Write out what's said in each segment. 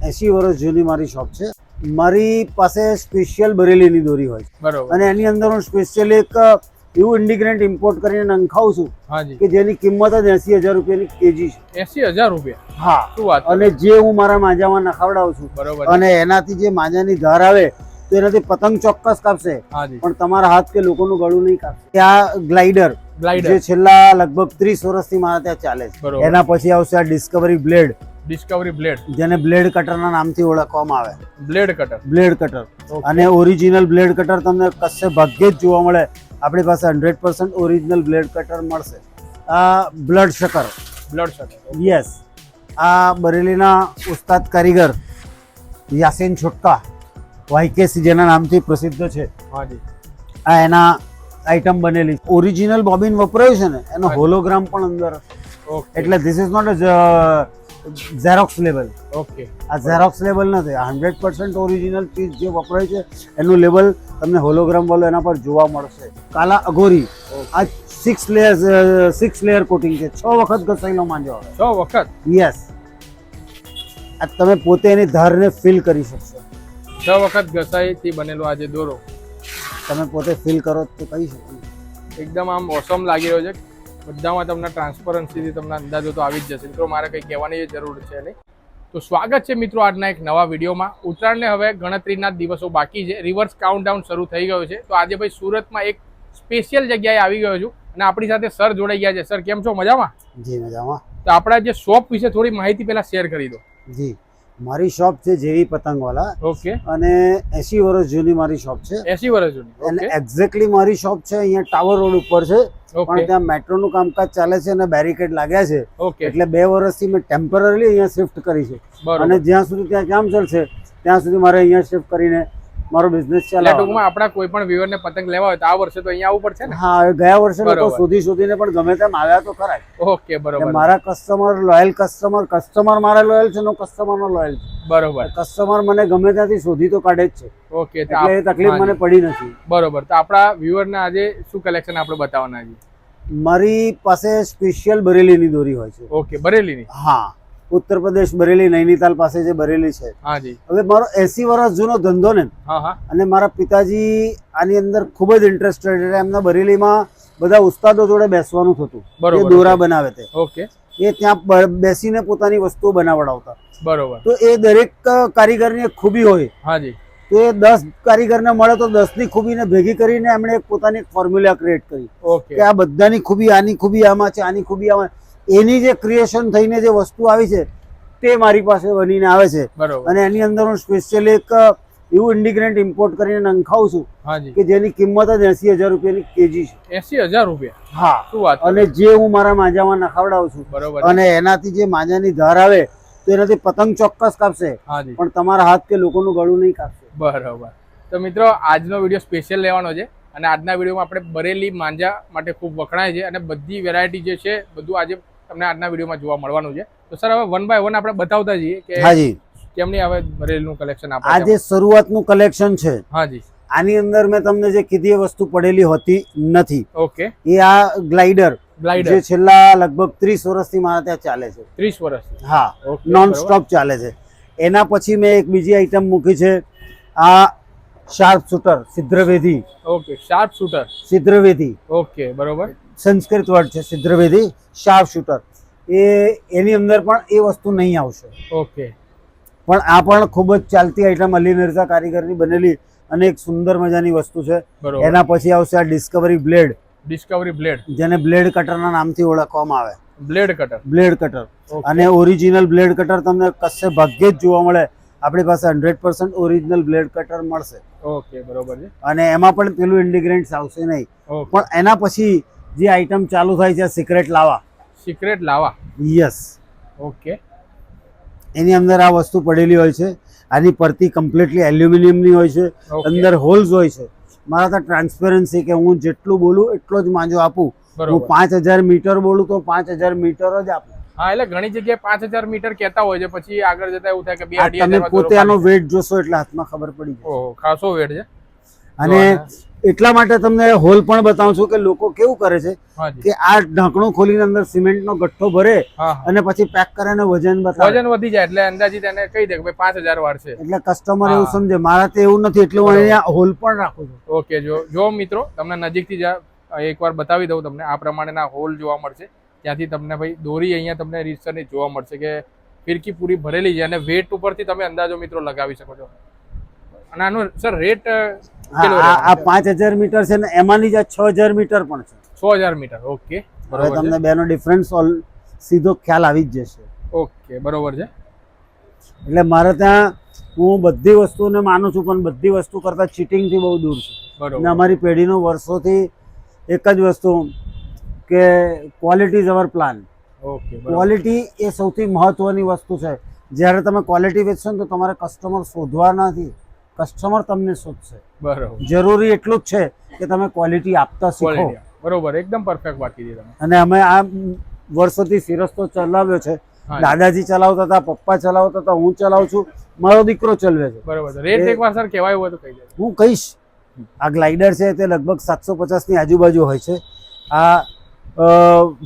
80 વર્ષ જૂની મારી શોપ છે. મારી પાસે સ્પેશિયલ બરેલીની દોરી હોય છે. બરોબર. અને એની અંદર હું સ્પેશિયલ એક એવું ઇન્ડિગ્રેન્ટ ઇમ્પોર્ટ કરીને નંખાવું છું હાજી. કે જેની કિંમત જ 80,000 રૂપિયાની કેજી છે. 80,000 રૂપિયા? હા. શું વાત. અને જે હું મારા માંજામાં નખાવડાવું છું. બરોબર. અને એનાથી જે માંજાની ધાર આવે તો એનાથી પતંગ ચોક્કસ કાપશે, પણ તમારા હાથ કે લોકોનું ગળું નહીં કાપશે. ત્યાં ગ્લાઇડર જે છેલ્લા લગભગ 30 વર્ષથી મારા ત્યાં ચાલે છે. એના પછી આવશે આ ડિસ્કવરી બ્લેડ. ડિસ્કવરી બ્લેડ, જેને બ્લેડ કટરના નામથી ઓળખવામાં આવે. Blade cutter. Blade cutter. અને ઓરિજિનલ બ્લેડ કટર તમને કશે ભાગ્યે જ જોવા મળે. આપણી પાસે 100% ઓરિજિનલ બ્લેડ કટર મળશે. આ blood Shankar. Blood Shankar. Yes. આ બરેલીના ઉસ્તાદ કારીગર યાસીન છોટકા વાયકેસી જેના નામથી પ્રસિદ્ધ છે. હાજી. આ એના આઈટમ બનેલી ઓરિજિનલ બોબિન વપરાયું છે ને એનો હોલોગ્રામ પણ અંદર. એટલે this is not xerox label. Okay. આ ઝેરોક્સ લેબલ નથી. 100% ઓરિજિનલ ચીજ જે વપરાય છે એનું લેબલ તમને હોલોગ્રામ વાળો એના પર જોવા મળશે. કાલા અઘોરી. આ 6 લેયર કોટિંગ છે. 6 વખત ઘસાયેલો માંજો આવે. 6 વખત? યસ. આ તમે પોતે એની ધારને ફીલ કરી શકશો. 6 વખત ઘસાઈથી બનેલો આ જે દોરો તમે પોતે ફીલ કરો તો કહી શકો. એકદમ આમ ઓસમ લાગી રહ્યો છે. બધામાં તમને ટ્રાન્સપરન્સીથી તમને અંદાજો તો આવી જ જશે. મિત્રો મારે કંઈ કહેવાની જરૂર છે નહીં. તો સ્વાગત છે મિત્રો આજના એક નવા વિડીયોમાં. ઉત્તરાયણને હવે ગણતરીના દિવસો બાકી છે. રિવર્સ કાઉન્ટડાઉન શરૂ થઈ ગયો છે. તો આજે ભાઈ સુરતમાં એક સ્પેશિયલ જગ્યાએ આવી ગયો છું અને આપણી સાથે સર જોડાઈ ગયા છે. સર કેમ છો? મજામાં? જી મજામાં. તો આપણા જે શોપ વિશે થોડી માહિતી પહેલા શેર કરી દો. જી, મારી શોપ છે જેવી પતંગવાલા. ઓકે. અને 80 વર્ષ જૂની મારી શોપ છે. 80 વર્ષ જૂની. અને એક્ઝેક્ટલી મારી શોપ છે અહીંયા ટાવર રોડ ઉપર છે. પણ ત્યાં મેટ્રોનું કામકાજ ચાલે છે અને બેરિકેડ લાગ્યા છે. એટલે 2 વર્ષથી મેં ટેમ્પરરી અહીંયા શિફ્ટ કરી છે. અને જ્યાં સુધી ત્યાં કામ ચાલશે ત્યાં સુધી મારે અહીંયા શિફ્ટ કરીને મારો બિઝનેસ ચાલે. ટૂંકમાં આપણા કોઈ પણ વ્યુઅરને પતંગ લેવા હોય તો આ વર્ષે તો અહીંયા આવવું પડશે ને? હા, ગયા વર્ષે લોકો શોધીને પણ ગમે તેમ આવ્યા તો ખરા. ઓકે, બરોબર. મારા લોયલ કસ્ટમર મારા લોયલ છે, નો કસ્ટમરનો લોયલ છે. બરોબર. કસ્ટમર મને ગમે ત્યાંથી શોધી તો કાઢે જ છે. ઓકે. એટલે એ તકલીફ મને પડી નથી. બરોબર. તો આપણા વ્યુઅરને આજે શું કલેક્શન આપણે બતાવવાના છે? મારી પાસે સ્પેશિયલ બરેલીની દોરી હોય છે. ઓકે, બરેલીની. હા, ઉત્તર પ્રદેશ બરેલી, નૈનીતાલ પાસે જે બરેલી છે. હાજી. હવે મારો 80 વર્ષ જૂનો ધંધો ને. અને મારા પિતાજી આની અંદર ખૂબ જ ઇન્ટરેસ્ટેડ એટલે એમના બરેલીમાં બધા ઉસ્તાદો જોડે બેસવાનું થતું. એ દોરા બનાવે તે. ઓકે. એ ત્યાં બેસીને પોતાની વસ્તુઓ બનાવડાવતા. બરોબર. તો એ દરેક કારીગરની એક ખૂબી હોય. હાજી. તો એ 10 કારીગરને મળે તો 10ની ખૂબીને ભેગી કરીને એમણે પોતાની એક ફોર્મ્યુલા ક્રિએટ કરી. ઓકે. કે આ બધાની ખૂબી, આની ખૂબી આમાં છે, આની ખૂબી આમાં. એની જે ક્રિએશન થઈને જે વસ્તુ આવી છે તે મારી પાસે બનીને આવે છે. અને એની અંદર હું સ્પેશિયલ એક એવું ઇન્ડિગ્રેન્ટ ઇમ્પોર્ટ કરીને નંખાવું છું કે જેની કિંમત જ 80,000 રૂપિયાની કેજી છે. 80,000 રૂપિયા? હા. શું વાત. અને જે હું મારા માંજામાં નખાવડાવું છું. બરોબર. અને એનાથી જે માંજાની ધાર આવે તો એનાથી પતંગ ચોક્કસ કાપશે, પણ તમારા હાથ કે લોકોનું ગળું નહીં કાપશે. બરોબર. તો મિત્રો આજનો વિડીયો સ્પેશિયલ લેવાનો છે અને આજના વિડીયોમાં આપણે બરેલી માંજા માટે ખૂબ વખણાય છે અને બધી વેરાયટી જે છે બધું આજે તમને આજના વિડીયોમાં જોવા મળવાનું છે. તો સર હવે 1 બાય 1 આપણે બતાવતા જઈએ કે હાજી કેમની હવે બરેલીનું કલેક્શન આપણે. આ જે શરૂઆતનું કલેક્શન છે. હાજી. આની અંદર મેં તમને જે કીધી વસ્તુ પડેલી હોતી નથી. ઓકે. એ આ ગ્લાઇડર જે છેલ્લા લગભગ 30 વર્ષથી મારા ત્યાં ચાલે છે. 30 વર્ષથી? હા, નોન સ્ટોપ ચાલે છે. એના પછી મેં એક બીજી આઈટમ મૂકી છે. આ શાર્પ શૂટર સિદ્ધવેદી. ઓકે. શાર્પ શૂટર સિદ્ધવેદી. ઓકે, બરોબર. સંસ્કૃત વર્ડ છે સિદ્ધવેદી. શાર્પ શૂટર એની અંદર પણ એ વસ્તુ નહીં આવશે. ઓકે. પણ આ પણ ખૂબ જ ચાલતી આઈટમ અલી મિર્ઝા કારીગરની બનેલી અને એક સુંદર મજાની વસ્તુ છે. એના પછી આવશે આ ડિસ્કવરી બ્લેડ. ડિસ્કવરી બ્લેડ, જેને બ્લેડ કટરના નામથી ઓળખવામાં આવે. Blade cutter. Blade cutter. અને ઓરિજિનલ બ્લેડ કટર તમને કશે ભાગ્યે જ જોવા મળે. આપણી પાસે 100% ઓરિજિનલ બ્લેડ કટર મળશે. ઓકે, બરોબર છે. અને એમાં પણ પેલું ઇન્ડિગ્રેન્ટ્સ આવશે નહીં. પણ એના પછી જે આઈટમ ચાલુ થાય છે સિક્રેટ લાવા. સિક્રેટ લાવા? યસ. ઓકે. એની અંદર આ વસ્તુ પડેલી હોય છે. આની પરથી કમ્પ્લીટલી એલ્યુમિનિયમની હોય છે. અંદર હોલ્સ હોય છે. મારા તો ટ્રાન્સપેરન્સી કે હું જેટલું બોલું એટલો જ માંજો આપું. હું 5000 મીટર બોલું તો 5000 મીટર જ આપું. હા, એટલે ઘણી જગ્યાએ 5000 મીટર કહેતા હોય છે, પછી આગળ જતા એવું થાય કે 2-2.5 તમે પોતે આનો વેટ જોશો એટલે હાથમાં ખબર પડી જાય. ઓહો, ખાસો વેટ છે. અને એટલા માટે તમને હોલ પણ બતાવું છું કે લોકો કેવું કરે છે હાજી કે આ ઢાંકણું ખોલીને અંદર સિમેન્ટનો ગઠ્ઠો ભરે હા હા અને પછી પેક કરીને વજન બતાવે, વજન વધી જાય એટલે અંદાજિત એને કહી દે કે ભાઈ 5000 વાર છે. એટલે કસ્ટમર હા. એવું સમજે. મારા તો એવું નથી, એટલે હું બરાબર. અહીંયા હોલ પણ રાખું છું. ઓકે, જો મિત્રો તમને નજીકથી એકવાર બતાવી દઉં, તમને આ પ્રમાણેના હોલ જોવા મળશે. ત્યાંથી તમને ભાઈ દોરી અહીંયા તમને રીતસરની જોવા મળશે કે ફિરકી પૂરી ભરેલી છે અને વેટ ઉપરથી તમે અંદાજો મિત્રો લગાવી શકો છો. અને આનો સર રેટ કેટલો આ રહેવાનો છે? 5000 મીટર છે ને એમાંની જ આ 6000 મીટર પણ છે. 6000 મીટર. ઓકે, હવે બરોબર તમને છે. બેનો ડિફરન્સ સીધો ખ્યાલ આવી જ જશે. ઓકે, બરોબર છે. એટલે મારે ત્યાં હું બધી વસ્તુને માનું છું, પણ બધી વસ્તુ કરતાં ચીટિંગથી બહુ દૂર છું. અને બરોબર. અમારી પેઢીનો વર્ષોથી એક જ વસ્તુ કે quality is our plan. Okay, બરોબર. ક્વોલિટી એ સૌથી મહત્વની વસ્તુ છે. જ્યારે તમે ક્વોલિટી વેચશો ને તો તમારે કસ્ટમર શોધવા નથી, કસ્ટમર તમને શોધશે. બરોબર. જરૂરી એટલું જ છે કે તમે ક્વોલિટી આપતા શીખો. ક્વોલિટી. બરોબર, એકદમ પરફેક્ટ વાત કીધી તમે. અને અમે આ વર્ષોથી સિરસ્તો ચલાવ્યો છે. હા. દાદાજી ચલાવતા હતા, પપ્પા ચલાવતા હતા, હું ચલાવું છું, મારો દીકરો ચલાવે છે. બરોબર છે. રેટ એકવાર સર કહેવાય હોય તો કહી દે. હું કહીશ, આ ગ્લાઇડર છે તે લગભગ 750 ની આજુબાજુ હોય છે. આ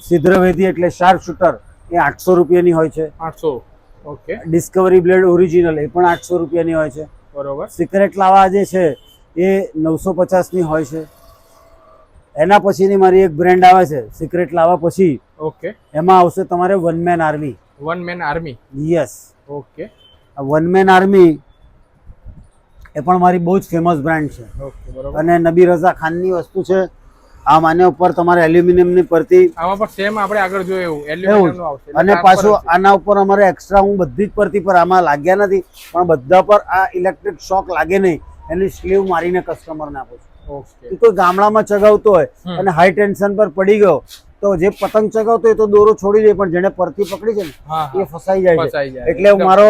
સિદ્ધરવેદી એટલે શાર્પ શૂટર એ 800 રૂપિયાની હોય છે. 800. ઓકે, ડિસ્કવરી બ્લેડ ઓરિજિનલ એ પણ 800 રૂપિયાની હોય છે. બરોબર. સિક્રેટ લાવા જે છે એ 950 ની હોય છે. એના પછીની મારી એક બ્રેન્ડ આવે છે સિક્રેટ લાવા પછી, ઓકે, એમાં આવશે તમારે one man army. One man army. Yes, okay, આ વન મેન આર્મી એ પણ મારી બહુ જ ફેમસ બ્રાન્ડ છે. ઓકે, બરોબર. અને નબી રઝા ખાનની વસ્તુ છે. આ માન્ય ઉપર તમારે એલ્યુમિનિયમની પરથી, આમાં પણ સેમ આપણે આગળ જોયું એવું એવું એલ્યુમિનિયમનું આવશે. અને પાછું આના ઉપર અમારે એક્સ્ટ્રા, હું બધી જ પરથી પર આમાં લાગ્યા નથી પણ બધા પર આ ઇલેક્ટ્રિક શોક લાગે નહીં એની સ્લીવ મારીને કસ્ટમરને આપું છું. ઓકે, કોઈ ગામડામાં ચગાવતો હોય અને હાઈ ટેન્શન પર પડી ગયો તો જે પતંગ ચગાવતો હોય તો દોરો છોડી દે, પણ જેને પરથી પકડી છે ને હા એ ફસાઈ જાય છે. ફસાઈ જાય. એટલે મારો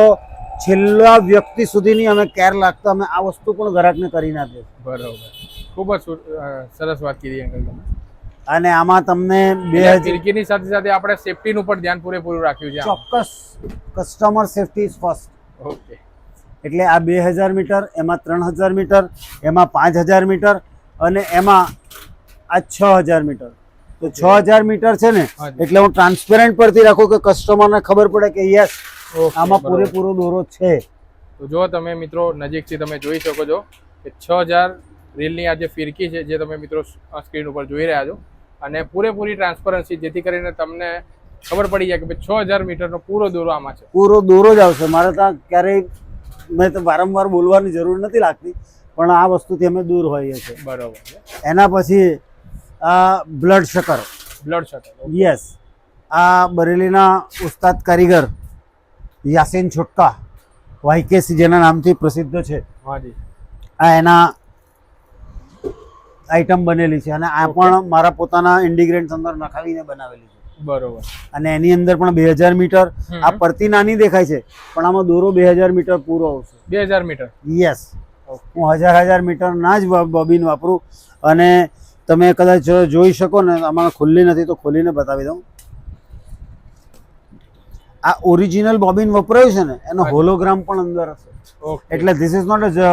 છેલ્લા વ્યક્તિ સુધીની અમે કેર લાગતા અમે આ વસ્તુ પણ ગ્રાહકને કરીને આપીએ. બરોબર, ખૂબ જ સરસ વાત કીધી અંકલ તમે. અને આમાં તમને એટલે ફિરકીની સાથે સાથે આપણે સેફટીનું પણ ધ્યાન પૂરેપૂરું રાખ્યું છે આમાં. ચોક્કસ customer safety is first. Okay, એટલે આ 2000 મીટર, એમાં 3000 મીટર, એમાં 5000 મીટર અને એમાં આ 6000 મીટર. તો 6000 મીટર છે ને હાજી. એટલે હું ટ્રાન્સપેરન્ટ પરથી રાખું કે કસ્ટમરને ખબર પડે કે યસ ઓકે, આમાં બરોબર. પૂરેપૂરો દોરો છે. તો જો તમે મિત્રો નજીકથી તમે જોઈ શકો છો કે 6000 રીલની આ જે ફિરકી છે જે તમે મિત્રો સ્ક્રીન ઉપર જોઈ રહ્યા છો, અને પૂરેપૂરી ટ્રાન્સપરન્સી, જેથી કરીને તમને ખબર પડી જાય કે ભાઈ 6000 મીટરનો પૂરો દોરો આમાં છે. પૂરો દોરો જ આવશે. મારે ત્યાં ક્યારેય મેં તો વારંવાર બોલવાની જરૂર નથી લાગતી, પણ આ વસ્તુથી અમે દૂર હોઈએ છીએ. બરોબર છે. એના પછી આ બ્લડ શક્કર. બ્લડ શટર. યસ, આ બરેલીના ઉસ્તાદ કારીગર યાસીન છોટકા વાયકેસી જેના નામથી પ્રસિદ્ધ છે, હાજી. આ એના આઈટમ બનેલી છે અને આ પણ મારા પોતાના ઇન્ડિગ્રેન્ટ્સ અંદર નખાવીને બનાવેલી છે. બરોબર. અને એની અંદર પણ 2000 મીટર. આ પરતી નાની દેખાય છે પણ આમાં દોરો 2000 મીટર પૂરો આવશે. 2000 મીટર. યસ, હું 1000 મીટર ના જ બોબિન વાપરું. અને તમે કદાચ જોઈ શકો ને, આમાં ખુલ્લી નથી તો ખોલીને બતાવી દઉં. આ ઓરિજિનલ બોબિન વપરાયું છે ને એનો હોલોગ્રામ પણ અંદર હશે. ઓકે, એટલે this is not a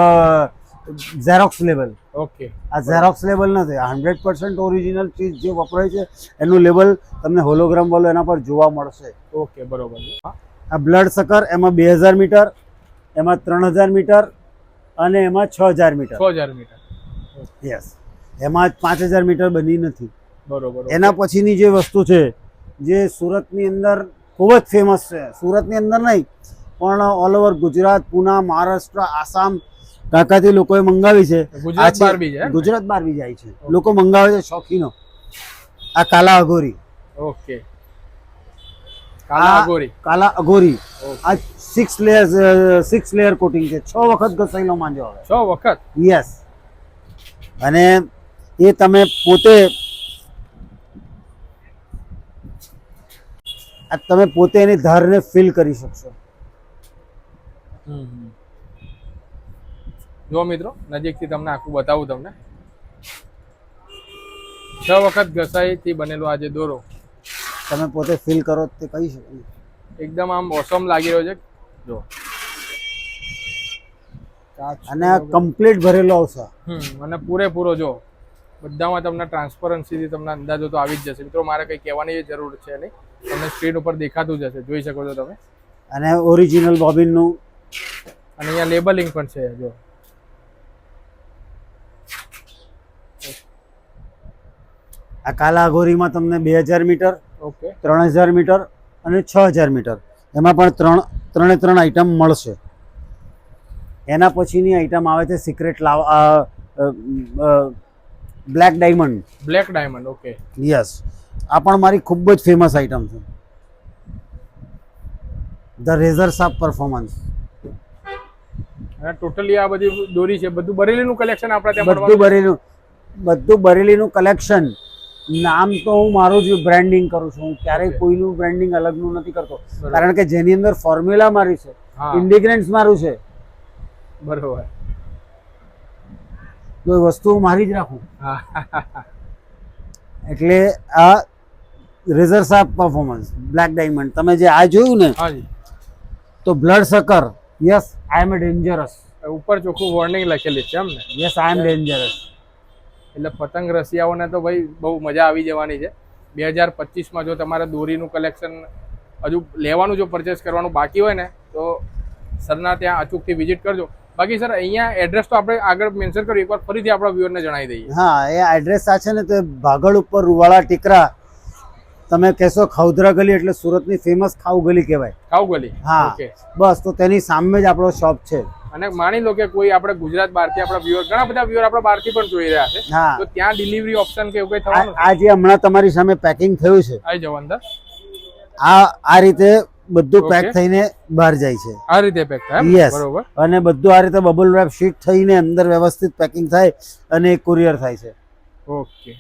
xerox level. Okay, આ ઝેરોક્સ લેવલ નથી. 100% ઓરિજિનલ ચીજ જે વપરાય છે એનું લેવલ તમને હોલોગ્રામ વાળું એના પર જોવા મળશે. ઓકે, બરોબર. આ બ્લડ શક્કર, એમાં 2000 મીટર, એમાં 3000 મીટર અને એમાં 6000 મીટર. 6000 મીટર. યસ, એમાં 5000 મીટર બની નથી. બરોબર. એના પછીની જે વસ્તુ છે જે સુરતની અંદર ખૂબ જ ફેમસ છે, સુરતની અંદર નહીં પણ ઓલ ઓવર ગુજરાત, પૂના, મહારાષ્ટ્ર, આસામ કાકાથી લોકોએ મંગાવી છે. ગુજરાત આ છે- બહાર બી છે? ગુજરાત બહાર બી જાય છે, લોકો મંગાવે છે શોખીનો. આ કાલા અઘોરી. ઓકે, કાલા અગોરી. કાલા અઘોરી આ 6 લેયર કોટિંગ છે. 6 વખત ઘસાયેલો માંજો આવે. 6 વખત. યસ, અને એ તમે પોતે એની ધારને ફીલ કરી શકશો. જો મિત્રો નજીકથી તમને આખું બતાવું તમને. 6 વખત ઘસાઈથી બનેલો આ જે દોરો તમે પોતે ફીલ કરો તે કહી શકો. એકદમ આમ ઓસમ લાગી રહ્યો છે. જો કાચ અને કમ્પ્લીટ ભરેલો આવશે. અને પૂરેપૂરો જો બધામાં તમને ટ્રાન્સપરન્સીથી તમને અંદાજો તો આવી જ જશે. મિત્રો મારે કંઈ કહેવાની જરૂર છે નહીં, તમને સ્ક્રીન ઉપર દેખાતું જ હશે, જોઈ શકો છો તમે. અને ઓરિજિનલ બોબિનનું અને અહીંયા લેબલિંગ પણ છે જો. આ કાલાઘોરીમાં તમને 2000 મીટર, ઓકે, 3000 મીટર અને 6000 મીટર એમાં પણ ત્રણે આઈટમ મળશે. એના પછીની આઈટમ આવે છે secret black diamond. Black diamond, okay, yes. આ પણ મારી ખૂબ જ ફેમસ આઈટમ છે. The razor sharp performance. અને ટોટલી આ બધી દોરી છે, બધું બરેલીનું કલેક્શન આપણે ત્યાં બધું બરેલીનું કલેક્શન. નામ તો હું મારું જ બ્રાન્ડિંગ કરું છું, હું ક્યારેય કોઈનું બ્રાન્ડિંગ અલગનું નથી કરતો, કારણ કે જેની અંદર ફોર્મ્યુલા મારી છે, ઇન્ડિગ્રેન્ટ્સ મારું છે, બરોબર, તો એ વસ્તુ હું મારી જ રાખું. એટલે આ razor sharp performance black diamond તમે જે આ જોયું ને, તો blood sucker, yes I am dangerous, ઉપર ચોખ્ખું વોર્નિંગ લખેલી છે એમ ને? Yes I am dangerous. એટલે પતંગ રસિયાઓને તો ભાઈ બહુ મજા આવી જવાની છે 2025માં. જો તમારે દોરીનું કલેક્શન હજુ લેવાનું, જો પરચેસ કરવાનું બાકી હોય ને, તો સરના ત્યાં અચૂકથી વિઝિટ કરજો. બાકી સર અહીંયા એડ્રેસ તો આપણે આગળ મેન્શન કર્યું, એકવાર ફરીથી આપણા વ્યુઅરને જણાવી દઈએ. હા, એ એડ્રેસ આ છે ને, તો ભાગળ ઉપર રૂવાળા ટીકરા. તમે કહેશો ખાઉધરા ગલી એટલે સુરતની ફેમસ ખાઉ ગલી કહેવાય. ખાઉ ગલી, હા, બસ. તો તેની સામે જ આપણો શોપ છે. અને માની લો કે કોઈ આપણે ગુજરાત બહારથી આપણા વ્યુઅર, ઘણા બધા વ્યુઅર આપણા બહારથી પણ જોઈ રહ્યા છે, તો ત્યાં ડિલિવરી ઓપ્શન કે એવું કંઈ થવાનું? આ જે હમણાં તમારી સામે પેકિંગ થયું છે, આવી જાવ અંદર. આ રીતે બધું પેક થઈને બહાર જાય છે. આ રીતે પેક થાય, યસ, બરોબર. અને બધું આ રીતે બબલ રેપ શીટ થઈને અંદર વ્યવસ્થિત પેકિંગ થાય અને કુરિયર થાય છે. ઓકે,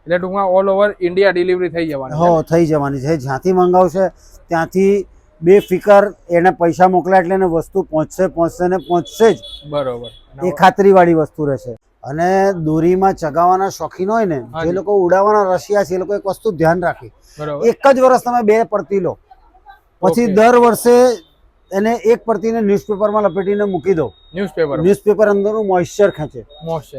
એટલે ટૂંકમાં ઓલ ઓવર ઇન્ડિયા ડિલિવરી થઈ જવાની? હો, થઈ જવાની છે. જ્યાંથી મંગાવશે ત્યાંથી બેફિકર એને પૈસા મોકલ્યા એટલે એને વસ્તુ પહોંચશે ને પહોંચશે જ, બરોબર. એ ખાતરીવાળી વસ્તુ રહેશે. અને દોરીમાં ચગાવવાના શોખીન હોય ને, જે લોકો ઉડાવવાના રશિયા છે, એ લોકો એક વસ્તુ ધ્યાન રાખી, એક જ વર્ષ તમે 2 પડતી લો, પછી દર વર્ષે એને એક પડતીને ન્યૂઝપેપરમાં લપેટીને મૂકી દો. ન્યૂઝપેપર અંદરનું મોઇશ્ચર ખેંચે.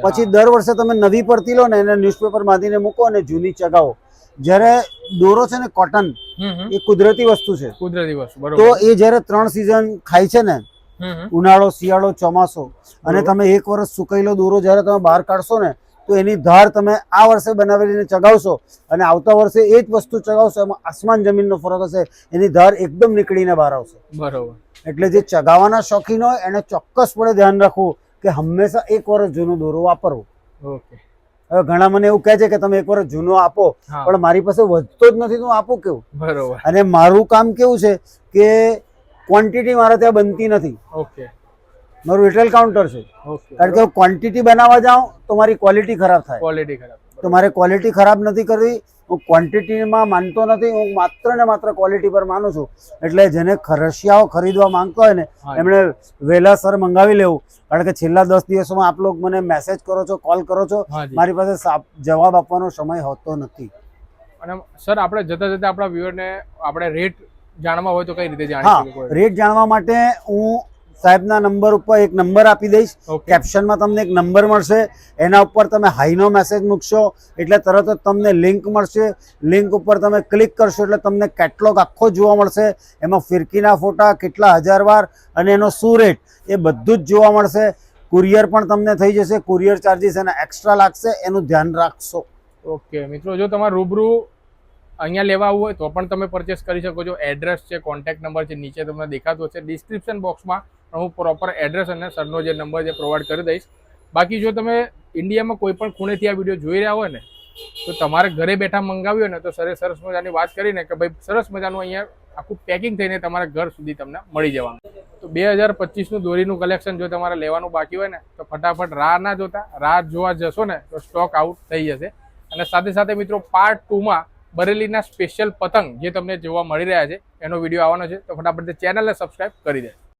પછી દર વર્ષે તમે નવી પડતી લો ને, એને ન્યૂઝપેપર બાંધીને મૂકો અને જૂની ચગાવો. જ્યારે દોરો છે ને, કોટન એ કુદરતી વસ્તુ છે, તો એ જ્યારે 3 સિઝન ખાય છે ને, ઉનાળો, શિયાળો, ચોમાસો, અને તમે એક વર્ષ સુકાયેલો દોરો જ્યારે તમે બહાર કાઢશો ને, તો એની ધાર તમે આ વર્ષે બનાવેલીને ચગાવશો અને આવતા વર્ષે એ જ વસ્તુ ચગાવશો, એમાં આસમાન જમીનનો ફરક હશે. એની ધાર એકદમ નીકળીને બહાર આવશે. બરોબર. એટલે જે ચગાવવાના શોખીન હોય એને ચોક્કસપણે ધ્યાન રાખવું કે હંમેશા 1 વર્ષ જૂનો દોરો વાપરવો. ઓકે. હવે ઘણા મને એવું કહે છે કે તમે 1 વર્ષ જૂનો આપો, પણ મારી પાસે વધતો જ નથી, તો આપું કેવું? બરોબર. અને મારું કામ કેવું છે કે ક્વોન્ટિટી મારે ત્યાં બનતી નથી. ઓકે. મારું રિટેલ કાઉન્ટર છે, કારણ કે ક્વોન્ટિટી બનાવવા જાઉં તો મારી ક્વોલિટી ખરાબ થાય. તો મારે ક્વોલિટી ખરાબ નથી કરવી, હું ક્વોન્ટિટીમાં માનતો નથી, હું માત્ર ને માત્ર ક્વોલિટી પર માનું છું. એટલે જેને રશિયાઓ ખરીદવા માંગતો હોય ને, એમણે વહેલાસર મંગાવી લેવું, કારણ કે છેલ્લા 10 દિવસોમાં આપ લોકો મને મેસેજ કરો છો, કોલ કરો છો, મારી પાસે જવાબ આપવાનો સમય હોતો નથી. અને સર, આપણે જતા જતા આપણા વ્યુઅરને આપણે રેટ જાણવા હોય તો કઈ રીતે જાણી શકીએ? રેટ જાણવા માટે હું સાહેબના નંબર ઉપર એક નંબર આપી દઈશ. કેપ્શનમાં તમને એક નંબર મળશે, એના ઉપર તમે હાઈનો મેસેજ મૂકશો એટલે તરત જ તમને લિંક મળશે. લિંક ઉપર તમે ક્લિક કરશો એટલે તમને કેટલોગ આખો જોવા મળશે. એમાં ફિરકીના ફોટા, કેટલા હજાર વાર અને એનો શું રેટ, એ બધું જ જોવા મળશે. કુરિયર પણ તમને થઈ જશે. કુરિયર ચાર્જીસ એના એક્સ્ટ્રા લાગશે, એનું ધ્યાન રાખશો. ઓકે મિત્રો, જો તમારે રૂબરૂ અહીંયા લેવા આવવું હોય તો પણ તમે પરચેસ કરી શકો છો. એડ્રેસ છે, કોન્ટેક્ટ નંબર છે, નીચે તમને દેખાતું હશે. ડિસ્ક્રિપ્શન બોક્સમાં હું પ્રોપર એડ્રેસ અને સરનો જે નંબર છે પ્રોવાઈડ કરી દઈશ. બાકી જો તમે ઇન્ડિયામાં કોઈ પણ ખૂણેથી આ વિડીયો જોઈ રહ્યા હોય ને, તો તમારે ઘરે બેઠા મંગાવ્યું હોય ને, તો સરે સરસ મજાની વાત કરીને કે ભાઈ સરસ મજાનું અહીંયા આખું પેકિંગ થઈને તમારા ઘર સુધી તમને મળી જવાનું. તો 2025નું દોરીનું કલેક્શન જો તમારે લેવાનું બાકી હોય ને, તો ફટાફટ રાહ ના જોતા, રાહ જોવા જશો ને તો સ્ટોક આઉટ થઈ જશે. અને સાથે સાથે મિત્રો, પાર્ટ 2માં બરેલીના સ્પેશિયલ પતંગ જે તમને જોવા મળી રહ્યા છે, એનો વિડીયો આવવાનો છે, તો ફટાફટ ચેનલને સબસ્ક્રાઈબ કરી દે.